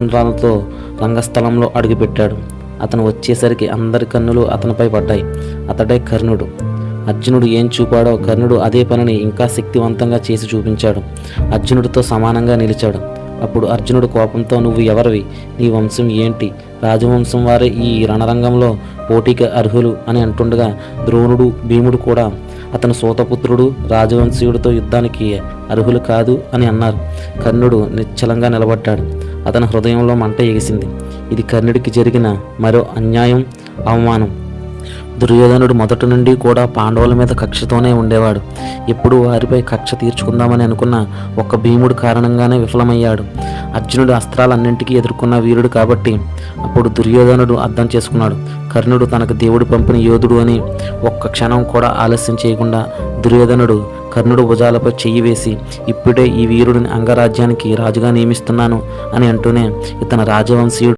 రంధ్రాలతో రంగస్థలంలో అడుగుపెట్టాడు. అతను వచ్చేసరికి అందరి కన్నులు అతనిపై పడ్డాయి. అతడే కర్ణుడు. అర్జునుడు ఏం చూపాడో కర్ణుడు అదే పనిని ఇంకా శక్తివంతంగా చేసి చూపించాడు. అర్జునుడితో సమానంగా నిలిచాడు. అప్పుడు అర్జునుడు కోపంతో, నువ్వు ఎవరివి? నీ వంశం ఏంటి? రాజవంశం వారే ఈ రణరంగంలో పోటీకి అర్హులు అని అంటుండగా ద్రోణుడు, భీముడు కూడా అతను సూతపుత్రుడు, రాజవంశీయుడితో యుద్ధానికి అర్హులు కాదు అని అన్నారు. కర్ణుడు నిశ్చలంగా నిలబడ్డాడు. అతని హృదయంలో మంట ఎగిసింది. ఇది కర్ణుడికి జరిగిన మరో అన్యాయం, అవమానం. దుర్యోధనుడు మొదటి నుండి కూడా పాండవుల మీద కక్షతోనే ఉండేవాడు. ఎప్పుడు వారిపై కక్ష తీర్చుకుందామని అనుకున్న ఒక్క భీముడు కారణంగానే విఫలమయ్యాడు. అర్జునుడు అస్త్రాలన్నింటికీ ఎదుర్కొన్న వీరుడు కాబట్టి అప్పుడు దుర్యోధనుడు అర్థం చేసుకున్నాడు. కర్ణుడు తనకు దేవుడు పంపిన యోధుడు అని. ఒక్క క్షణం కూడా ఆలస్యం చేయకుండా దుర్యోధనుడు కర్ణుడు భుజాలపై చెయ్యి వేసి, ఇప్పుడే ఈ వీరుడిని అంగరాజ్యానికి రాజుగా నియమిస్తున్నాను అని అంటూనే ఇతను రాజవంశీయుడు